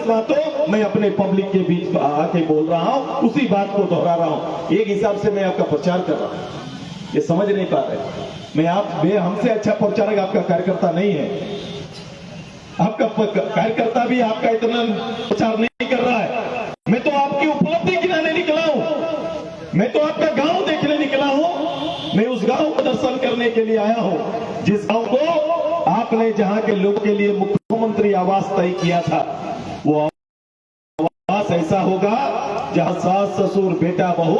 सुदेश महतो, मैं अपने पब्लिक के बीच आके बोल रहा हूं, उसी बात को दोहरा रहा हूं। एक हिसाब से मैं आपका प्रचार कर रहा हूं, ये समझ नहीं पा रहे। मैं हमसे अच्छा प्रचारक आपका कार्यकर्ता नहीं है। आपका कार्यकर्ता भी आपका इतना प्रचार नहीं कर रहा है। मैं तो आपकी उपलब्धि गिनाने निकला हूं, मैं तो आपका गांव देखने निकला हूं। मैं उस गांव को दर्शन करने के लिए आया हूं, जिस गांव को आपने जहां के लोगों के लिए मुख्यमंत्री आवास तय किया था। वो आवास ऐसा होगा जहां सास ससुर बेटा बहू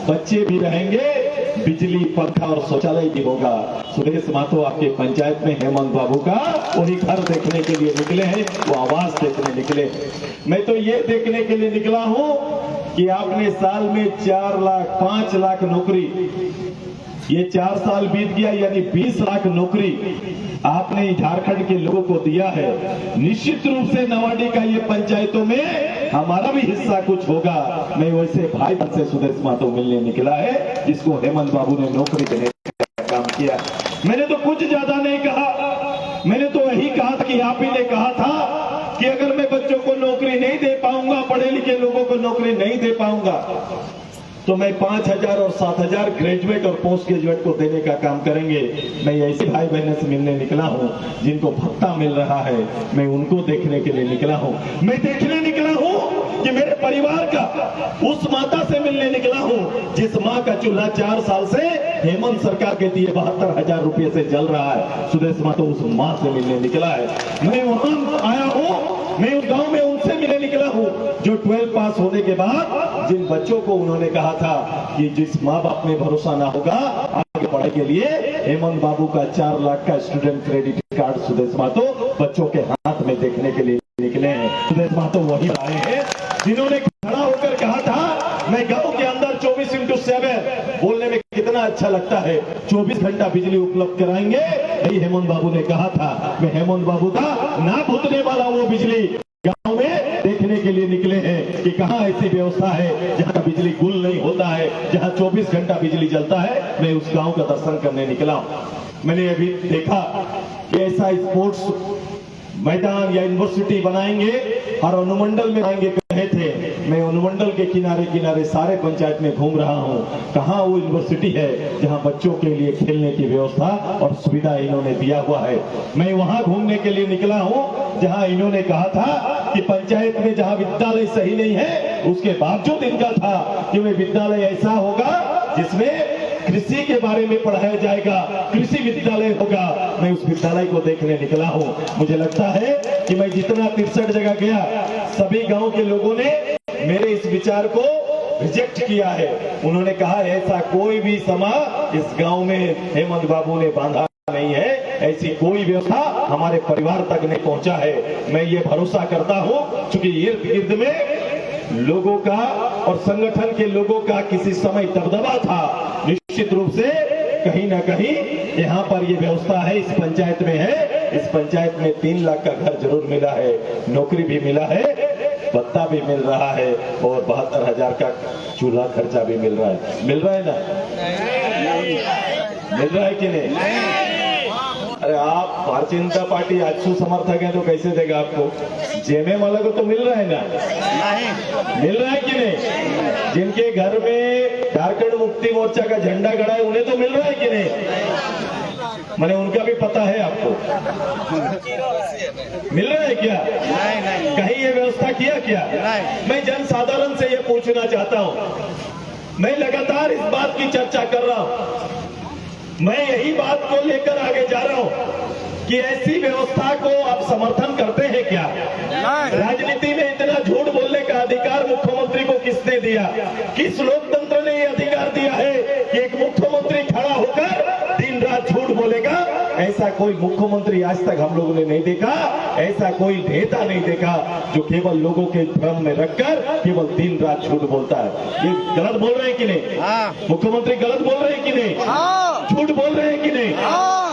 बच्चे भी रहेंगे, बिजली पंखा और शौचालय भी होगा। सुदेश महतो आपके पंचायत में हेमंत बाबू का वही घर देखने के लिए निकले हैं, वो आवास देखने निकले। मैं तो ये देखने के लिए निकला हूं कि आपने साल में 4 लाख 5 लाख नौकरी, ये 4 साल बीत गया, यानी 20 लाख नौकरी आपने झारखंड के लोगों को दिया है। निश्चित रूप से नवाडी का ये पंचायतों में हमारा भी हिस्सा कुछ होगा। मैं वैसे भाई से सुदेश महतो मिलने निकला है, जिसको हेमंत बाबू ने नौकरी देने का काम किया। मैंने तो कुछ ज्यादा नहीं कहा, मैंने तो यही कहा था कि आप ही ने कहा था कि अगर मैं बच्चों को नौकरी नहीं दे पाऊंगा, पढ़े लिखे लोगों को नौकरी नहीं दे पाऊंगा, तो मैं 5,000 और 7,000 ग्रेजुएट और पोस्ट ग्रेजुएट को देने का काम करेंगे। मैं ऐसे भाई बहनों से मिलने निकला हूं जिनको भत्ता मिल रहा है, मैं उनको देखने के लिए निकला हूं। मैं देखने निकला हूं कि मेरे परिवार का उस माता से मिलने निकला हूं जिस मां का चूल्हा 4 साल से हेमंत सरकार के दिए 72,000 रुपए से जल रहा है। सुदेश महतो उस मां से मिलने निकला है। मैं वहां आया हूं, मैं उस गांव में उनसे मिलने निकला हूं जो 12 पास होने के बाद जिन बच्चों को उन्होंने कहा था कि जिस माँ बाप में भरोसा ना होगा आगे पढ़ाई के लिए, हेमंत बाबू का 4 लाख का student credit card Sudesh Mahato बच्चों के हाथ में देखने के लिए निकले हैं। सुदेश महतो वही आए हैं जिन्होंने खड़ा होकर कहा था मैं गांव के अंदर 24x7 बोलने में कितना अच्छा लगता है, 24 घंटा बिजली उपलब्ध कराएंगे। यही हेमंत बाबू ने कहा था। मैं हेमंत बाबू का ना भूतने वाला वो बिजली गांव में देखने के लिए निकले हैं कि कहां ऐसी व्यवस्था है जहां बिजली गुल नहीं होता है, जहां 24 घंटा बिजली जलता है। मैं उस गांव का दर्शन करने निकला हूं। मैंने अभी देखा कि ऐसा स्पोर्ट्स मैदान या यूनिवर्सिटी बनाएंगे, हर अनुमंडल में आएंगे कहे थे। मैं अनुमंडल के किनारे किनारे सारे पंचायत में घूम रहा हूं, कहां वो यूनिवर्सिटी है जहां बच्चों के लिए खेलने की व्यवस्था और सुविधा इन्होंने दिया हुआ है। मैं वहां घूमने के लिए निकला हूं जहां इन्होंने कहा था कि पंचायत में जहां विद्यालय सही नहीं है, उसके बावजूद इनका था कि वे विद्यालय ऐसा होगा जिसमें कृषि के बारे में पढ़ाया जाएगा, कृषि विद्यालय होगा। मैं उस विद्यालय को देखने निकला हूं। मुझे लगता है कि मैं जितना 63 जगह गया, सभी गांव के लोगों ने मेरे इस विचार को रिजेक्ट किया है। उन्होंने कहा ऐसा कोई भी समा इस गांव में हेमंत बाबू ने बांधा नहीं है, ऐसी कोई व्यवस्था हमारे परिवार तक नहीं पहुंचा है। मैं ये भरोसा करता हूं क्योंकि इर्द गिर्द में लोगों का और संगठन के लोगों का किसी समय दबदबा था। निश्चित रूप से कहीं ना कहीं यहाँ पर ये व्यवस्था है, इस पंचायत में है। इस पंचायत में 3 लाख का घर जरूर मिला है, नौकरी भी मिला है, भत्ता भी मिल रहा है और 72,000 का चूल्हा खर्चा भी मिल रहा है। मिल रहा है ना? मिल रहा है कि नहीं? अरे आप भारतीय जनता पार्टी आजसू समर्थक है तो कैसे देगा आपको? जेमे वाला को तो मिल रहा है ना? नहीं मिल रहा है कि नहीं? जिनके घर में झारखंड मुक्ति मोर्चा का झंडा गड़ा है उन्हें तो मिल रहा है कि नहीं? मैंने उनका भी पता है आपको। मिल रहा है क्या? नहीं। कहीं ये व्यवस्था किया क्या? मैं जन साधारण से ये पूछना चाहता हूं। मैं लगातार इस बात की चर्चा कर रहा हूं, मैं यही बात को लेकर आगे जा रहा हूं कि ऐसी व्यवस्था को आप समर्थन करते हैं क्या? राजनीति में इतना झूठ बोलने का अधिकार मुख्यमंत्री को किसने दिया? किस लोकतंत्र ने ये अधिकार दिया है कि एक मुख्यमंत्री खड़ा होकर दिन रात झूठ बोलेगा? ऐसा कोई मुख्यमंत्री आज तक हम लोगों ने नहीं देखा, ऐसा कोई नेता नहीं देखा जो केवल लोगों के भ्रम में रखकर केवल दिन रात झूठ बोलता है। ये गलत बोल रहे हैं कि नहीं? मुख्यमंत्री गलत बोल रहे हैं कि नहीं? झूठ बोल रहे हैं कि नहीं?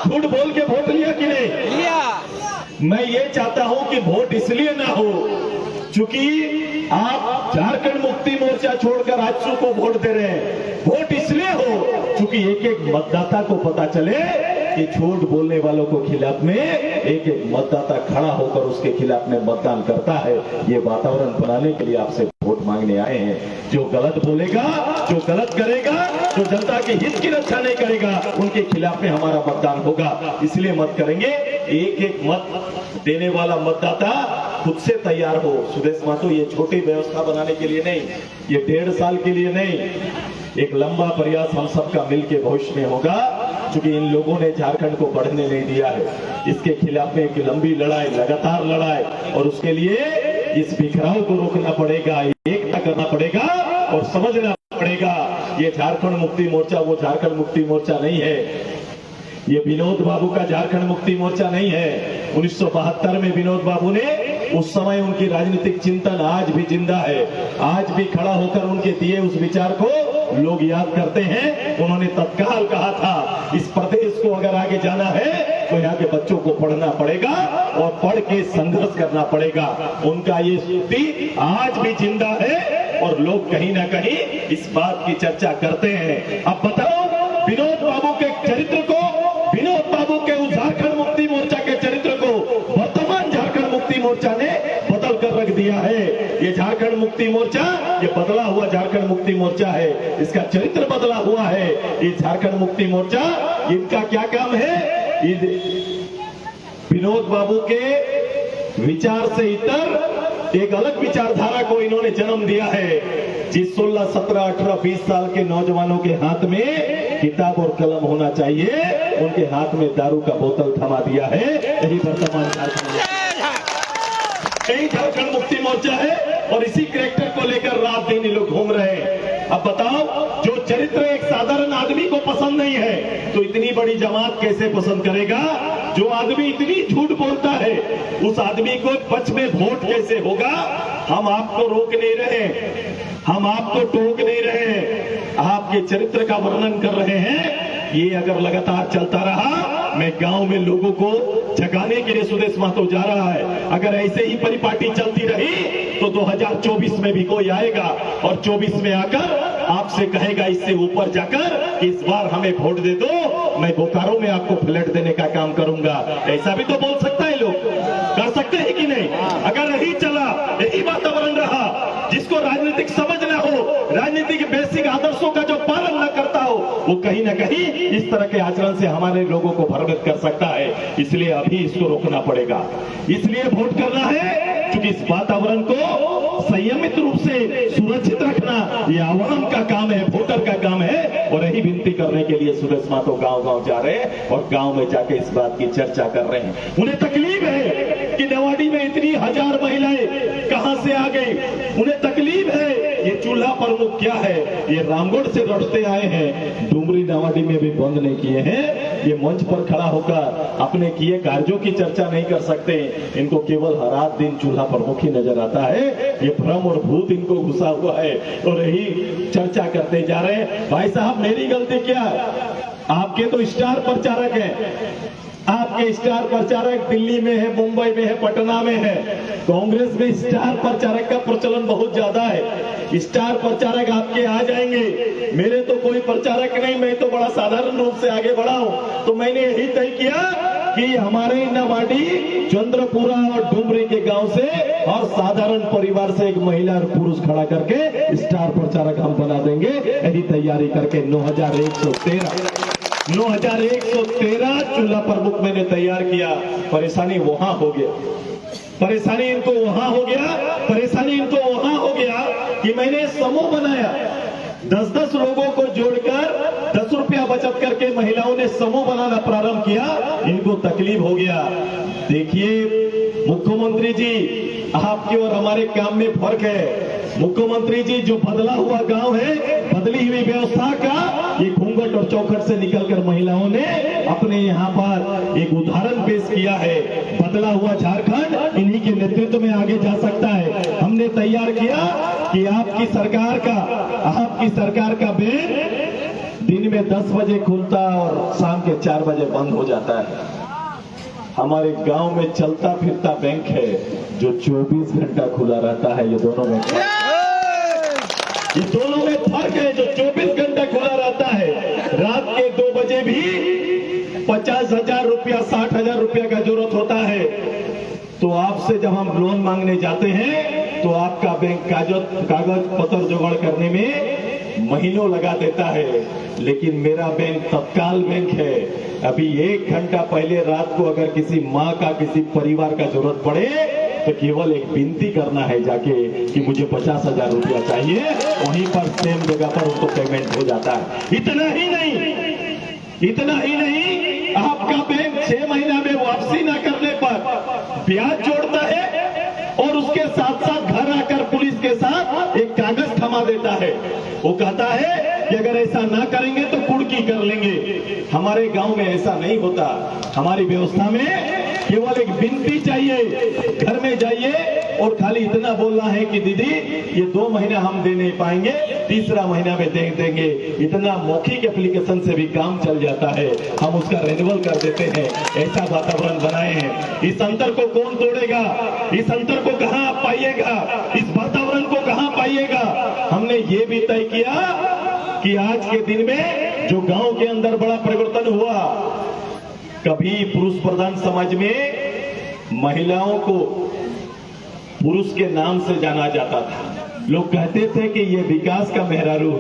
झूठ बोल के वोट लिया कि नहीं लिया? मैं ये चाहता हूं कि वोट इसलिए ना हो क्योंकि आप झारखंड मुक्ति मोर्चा छोड़कर आजसू को वोट दे रहे हैं। वोट इसलिए हो क्योंकि एक एक मतदाता को पता चले कि झूठ बोलने वालों को खिलाफ में एक एक मतदाता खड़ा होकर उसके खिलाफ में मतदान करता है। ये वातावरण बनाने के लिए आपसे वोट मांगने आए हैं। जो गलत बोलेगा, जो गलत करेगा, जो जनता के हित की रक्षा नहीं करेगा, उनके खिलाफ में हमारा मतदान होगा। इसलिए मत करेंगे। एक एक मत देने वाला मतदाता खुद से तैयार हो। सुदेश महतो, ये छोटी व्यवस्था बनाने के लिए नहीं, ये 1.5 साल के लिए नहीं, एक लंबा प्रयास हम सबका मिलकर भविष्य में होगा। क्योंकि इन लोगों ने झारखंड को बढ़ने नहीं दिया है। इसके खिलाफ में एक लंबी लड़ाई, लगातार लड़ाई, और उसके लिए इस बिखराव को रोकना पड़ेगा, एकता करना पड़ेगा और समझना पड़ेगा। ये झारखंड मुक्ति मोर्चा वो झारखंड मुक्ति मोर्चा नहीं है। ये विनोद बाबू का झारखंड मुक्ति मोर्चा नहीं है। 1972 में विनोद बाबू ने, उस समय उनकी राजनीतिक चिंतन आज भी जिंदा है। आज भी खड़ा होकर उनके दिए उस विचार को लोग याद करते हैं। उन्होंने तत्काल कहा था, इस प्रदेश को अगर आगे जाना है तो यहाँ के बच्चों को पढ़ना पड़ेगा और पढ़ के संघर्ष करना पड़ेगा। उनका ये सूक्ति आज भी जिंदा है और लोग कहीं ना कहीं इस बात की चर्चा करते हैं। अब बताओ, विनोद बाबू के चरित्र को, विनोद बाबू के उस झारखंड मुक्ति मोर्चा के चरित्र को वर्तमान झारखंड मुक्ति मोर्चा ने बदल कर रख दिया है। ये झारखंड मुक्ति मोर्चा, ये बदला हुआ झारखंड मुक्ति मोर्चा है। इसका चरित्र बदला हुआ है। ये झारखंड मुक्ति मोर्चा, इनका क्या काम है? विनोद बाबू के विचार से इतर एक अलग विचारधारा को इन्होंने जन्म दिया है। जिस 16, 17, 18, 20 साल के नौजवानों के हाथ में किताब और कलम होना चाहिए, उनके हाथ में दारू का बोतल थमा दिया है। यही वर्तमान झारखंड मुक्ति मोर्चा है और इसी कैरेक्टर को लेकर रात दिन लोग घूम रहे हैं। अब बताओ, जो चरित्र एक साधारण आदमी को पसंद नहीं है तो इतनी बड़ी जमात कैसे पसंद करेगा? जो आदमी इतनी झूठ बोलता है, उस आदमी को पक्ष में वोट कैसे होगा? हम आपको रोक नहीं रहे, हम आपको टोक नहीं रहे, आपके चरित्र का वर्णन कर रहे हैं। ये अगर लगातार चलता रहा, मैं गांव में लोगों को जगाने के लिए सुदेश महतो जा रहा है। अगर ऐसे ही परिपाटी चलती रही तो 2024 में भी कोई आएगा और 24 में आकर आपसे कहेगा इससे ऊपर जाकर इस बार हमें वोट दे दो, मैं बोकारो में आपको फ्लैट देने का काम करूंगा। ऐसा भी तो बोल सकता है, लोग कर सकते हैं कि नहीं? अगर यही चला, यही वातावरण रहा, जिसको राजनीतिक समझ ना हो, राजनीतिक बेसिक आदर्शों का जो पालन न करता हो, वो कहीं ना कहीं इस तरह के आचरण से हमारे लोगों को भ्रमित कर सकता है। इसलिए अभी इसको रोकना पड़ेगा। इसलिए वोट करना है क्योंकि इस वातावरण को संयमित रूप से सुरक्षित रखना ये आवाम का काम है, वोटर का काम है। और यही विनती करने के लिए सुदेश महतो गांव-गांव जा रहे हैं और गांव में जाके इस बात की चर्चा कर रहे हैं। उन्हें तकलीफ है कि नेवाड़ी में इतनी हजार महिलाएं कहां से आ गई। उन्हें तकलीफ है ये चूल्हा प्रमुख क्या है, ये रामगढ़ से लौटते आए हैं, डुमरी नेवाड़ी में भी बंद नहीं किए हैं। ये मंच पर खड़ा होकर अपने किए कार्यों की चर्चा नहीं कर सकते। इनको केवल रात दिन चूल्हा प्रमुख ही नजर आता है। ये भ्रम और भूत इनको घुसा हुआ है और यही चर्चा करते जा रहे हैं। भाई साहब, मेरी गलती क्या है? आपके तो स्टार प्रचारक हैं। आपके स्टार प्रचारक दिल्ली में है, मुंबई में है, पटना में है। कांग्रेस में स्टार प्रचारक का प्रचलन बहुत ज्यादा है। स्टार प्रचारक आपके आ जाएंगे, मेरे तो कोई प्रचारक नहीं, मैं तो बड़ा साधारण रूप से आगे बढ़ा हूं। तो मैंने यही तय किया कि हमारे नवाडी, चंद्रपुरा और डुमरी के गांव से और साधारण परिवार से एक महिला और पुरुष खड़ा करके स्टार प्रचारक हम बना देंगे। यही तैयारी करके 9113 चूल्हा प्रमुख मैंने तैयार किया। परेशानी वहां हो गया, परेशानी इनको वहां हो गया, परेशानी इनको वहां हो गया कि मैंने समूह बनाया। 10-10 लोगों को जोड़कर 10 रुपया बचत करके महिलाओं ने समूह बनाना प्रारंभ किया। इनको तकलीफ हो गया। देखिए मुख्यमंत्री जी, आपके और हमारे काम में फर्क है। मुख्यमंत्री जी, जो बदला हुआ गांव है, बदली हुई व्यवस्था का ये घूंघट और चौखट से निकलकर महिलाओं ने अपने यहाँ पर एक उदाहरण पेश किया है। बदला हुआ झारखंड इन्हीं के नेतृत्व में आगे जा सकता है। हमने तैयार किया कि आपकी सरकार का बैंक दिन में 10 बजे खुलता और शाम के 4 बजे बंद हो जाता है। हमारे गांव में चलता फिरता बैंक है जो 24 घंटा खुला रहता है। ये दोनों में फर्क है। जो 24 घंटा खुला रहता है, रात के 2 बजे भी 50,000 रुपया 60,000 रुपया का जरूरत होता है तो आपसे जब हम लोन मांगने जाते हैं तो आपका बैंक कागज पत्र जुगाड़ करने में महीनों लगा देता है, लेकिन मेरा बैंक तत्काल बैंक है। अभी 1 घंटा पहले रात को अगर किसी माँ का किसी परिवार का जरूरत पड़े तो केवल एक विनती करना है जाके कि मुझे 50,000 रुपया चाहिए, वहीं पर सेम जगह पर उनको पेमेंट हो जाता है। इतना ही नहीं, आपका बैंक 6 महीना में वापसी न करने पर ब्याज जोड़ता है और उसके साथ साथ घर आकर पुलिस के साथ एक कागज थमा देता है। वो कहता है कि अगर ऐसा ना करेंगे तो कुड़की कर लेंगे। हमारे गांव में ऐसा नहीं होता। हमारी व्यवस्था में केवल एक विनती चाहिए, घर में जाइए और खाली इतना बोलना है कि दीदी ये 2 महीना हम दे नहीं पाएंगे, 3रा महीना में दे देंगे। इतना मौखिक एप्लीकेशन से भी काम चल जाता है, हम उसका रिन्यूअल कर देते हैं। ऐसा वातावरण बनाए हैं। इस अंतर को कौन तोड़ेगा? इस अंतर को कहां पाइएगा? इस वातावरण को कहां पाइएगा? हमने ये भी तय किया कि आज के दिन में जो गांव के अंदर बड़ा परिवर्तन हुआ, कभी पुरुष प्रधान समाज में महिलाओं को पुरुष के नाम से जाना जाता था। लोग कहते थे कि ये विकास का मेहरारू,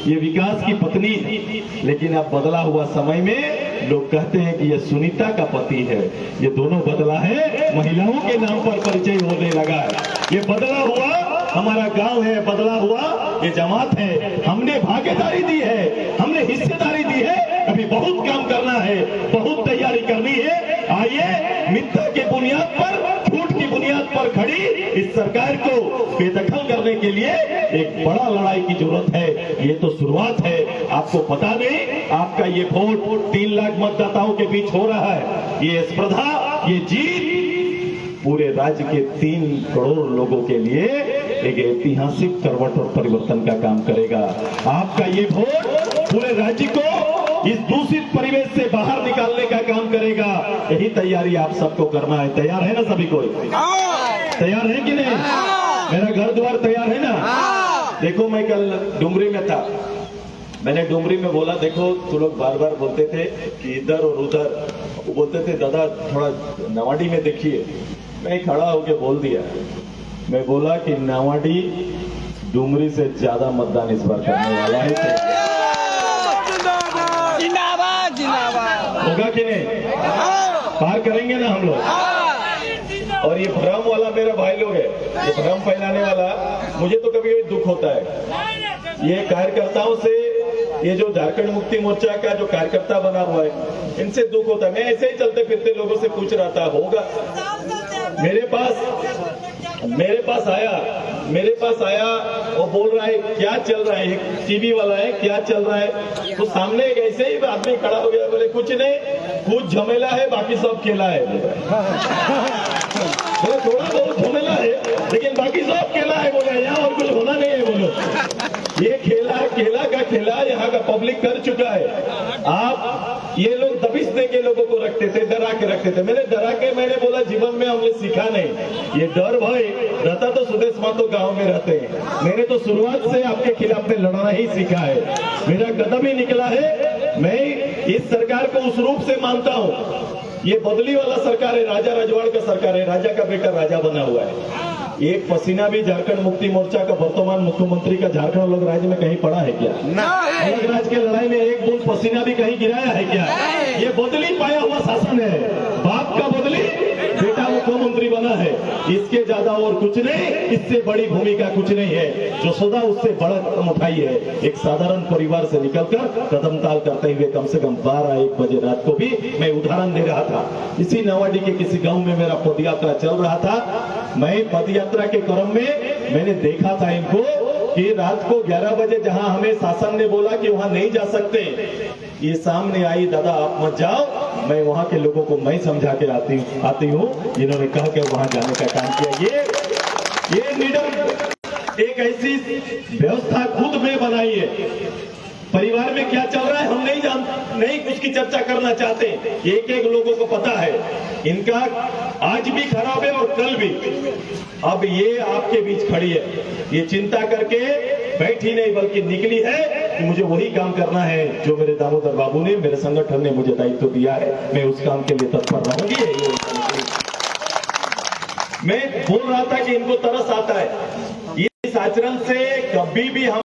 ये विकास की पत्नी है, लेकिन अब बदला हुआ समय में लोग कहते हैं कि ये सुनीता का पति है। ये दोनों बदला है, महिलाओं के नाम पर परिचय होने लगा है। ये बदला हुआ हमारा गांव है, बदला हुआ ये जमात है। हमने भागीदारी दी है, हमने हिस्सेदारी दी है। अभी बहुत काम करना है, बहुत तैयारी करनी है। आइए मिथ्या के बुनियाद पर, झूठ की बुनियाद पर खड़ी इस सरकार को बेदखल करने के लिए एक बड़ा लड़ाई की जरूरत है। ये तो शुरुआत है। आपको पता नहीं, आपका ये वोट 3 लाख मतदाताओं के बीच हो रहा है। ये स्पर्धा, ये जीत पूरे राज्य के 3 करोड़ लोगों के लिए एक ऐतिहासिक करवट और परिवर्तन का काम करेगा। आपका ये वोट पूरे राज्य को इस दूषित परिवेश से बाहर निकालने का काम करेगा। यही तैयारी आप सबको करना है। तैयार है ना सभी कोई? तैयार है कि नहीं? मेरा घर द्वार तैयार है ना? देखो, मैं कल डुमरी में था। मैंने डुमरी में बोला, देखो तू लोग बार बार बोलते थे कि इधर और उधर, बोलते थे दादा थोड़ा नवाडी में देखिए। मैं खड़ा होके बोल दिया, मैं बोला कि नवाडी डुमरी से ज्यादा मतदान इस बार करने वाला है। होगा कि नहीं? पार करेंगे ना हम लोग। और ये भ्रम वाला मेरा भाई लोग है, ये भ्रम फैलाने वाला, मुझे तो कभी कभी दुख होता है। ये कार्यकर्ताओं से, ये जो झारखंड मुक्ति मोर्चा का जो कार्यकर्ता बना हुआ है, इनसे दुख होता है। मैं ऐसे ही चलते फिरते लोगों से पूछ रहा था, होगा? मेरे पास आया और बोल रहा है क्या चल रहा है, एक टीवी वाला है, क्या चल रहा है? तो सामने एक ऐसे ही आदमी खड़ा हो गया, बोले कुछ नहीं, कुछ झमेला है, बाकी सब खेला है। बोले थोड़ा बहुत झमेला है, लेकिन बाकी सब खेला है। बोले यहाँ और कुछ होना नहीं है। बोलो, ये खेला का खेला यहाँ का पब्लिक कर चुका है। आप ये लोग दबिश देके लोगों को रखते थे, डरा के रखते थे। मैंने बोला जीवन में हमने सीखा नहीं। ये डर भय रहता तो सुदेश महतो गांव में रहते हैं। मैंने तो शुरुआत से आपके खिलाफ में लड़ना ही सीखा है। मेरा कदम ही निकला है। मैं इस सरकार को उस रूप से मानता हूँ। ये बदली वाला सरकार है, राजा रजवाड़ का सरकार है। राजा का बेटा राजा बना हुआ है। एक पसीना भी झारखंड मुक्ति मोर्चा का वर्तमान मुख्यमंत्री का झारखंड अलग राज्य में कहीं पड़ा है क्या? अलग राज्य की लड़ाई में एक बूंद पसीना भी कहीं गिराया है क्या? ये बदली पाया हुआ शासन है। बाप का बदली, बेटा मुख्यमंत्री बना है। इसके ज्यादा और कुछ नहीं, इससे बड़ी भूमिका कुछ नहीं है। जो सदा उससे बड़ा कदम उठाई है, एक साधारण परिवार से निकलकर कदम ताल करते हुए कम से कम 12-1 बजे रात को भी मैं उदाहरण दे रहा था। इसी नवाडी के किसी गांव में मेरा पदयात्रा चल रहा था। मैं पदयात्रा के क्रम में मैंने देखा था इनको कि रात को 11 बजे जहां हमें शासन ने बोला कि वहां नहीं जा सकते, ये सामने आई, दादा आप मत जाओ, मैं वहां के लोगों को मैं समझा के आती हूँ। इन्होंने कहा कि वहां जाने का काम किया। ये लीडर एक ऐसी व्यवस्था खुद में बनाई है। परिवार में क्या चल रहा है हम नहीं उसकी चर्चा करना चाहते। एक एक लोगों को पता है, इनका आज भी खराब है और कल भी। अब ये आपके बीच खड़ी है, ये चिंता करके बैठी नहीं बल्कि निकली है कि मुझे वही काम करना है जो मेरे दामोदर बाबू ने, मेरे संगठन ने मुझे दायित्व दिया है। मैं उस काम के लिए तत्पर रहूंगी। मैं बोल रहा था कि इनको तरस आता है, इस आचरण से कभी भी हम